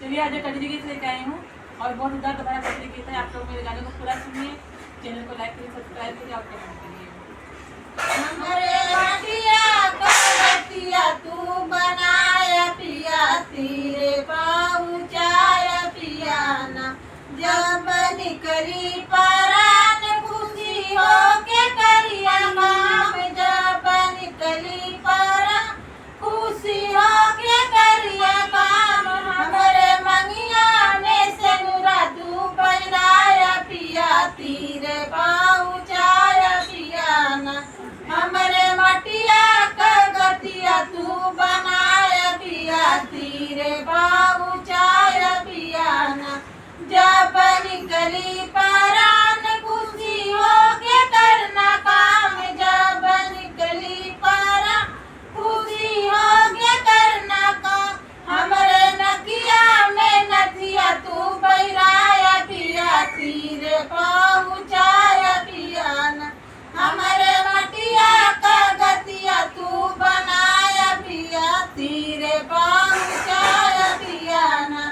चलिए आज कजरी गीत लेके आई हूँ और बहुत उदार तुम्हारा कजरी गीत है। आप लोग मेरे गाने को पूरा सुनिए, चैनल को लाइक करिए, सब्सक्राइब करिए और कमेंट करिए। हमरे मटिया कलतिया तू बनाया पिया तेरे पहुँचाया पिया ना जब निकली परान खुशी हो के करिया माम जब निकली परान खुशी हो के करिया काम हमरे मंगिया में से नुरा तू बनाया पिया तेरे पहुँचाया पिया ना हमरे मटिया कगतिया तू बनाया पिया तीरे बाबू चाया पिया ना जब निकली परान खुशी हो के करना काम जब निकली परान खुशी हो के करना काम हमरे नकिया में नथिया तू बैराया पिया तीरे पहुँचाया पिया ना हमरे मटिया का गतिया तू बनाया पिया तीरे पहुँचाया पिया ना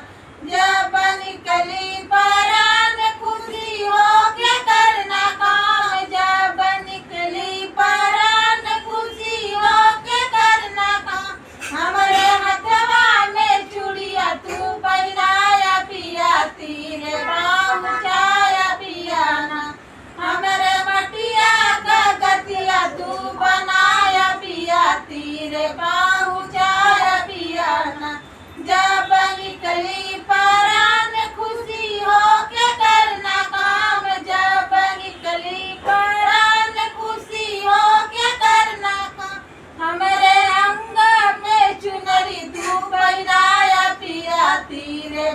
जब निकली परान खुशी हो के करना काम जब निकली परान खुशी हो के करना काम हमरे हथवा में चूड़िया तू पहनाया पिया तीरे पहुँचाया पिया ना हमरे मटिया का गतिया तू बनाया पिया तीरे पहुँचाया पिया ना जब निकली परान खुशी हो के करना काम जब निकली परान खुशी हो के करना काम हमरे अंग में चुनरी तू बनाया पिया तीरे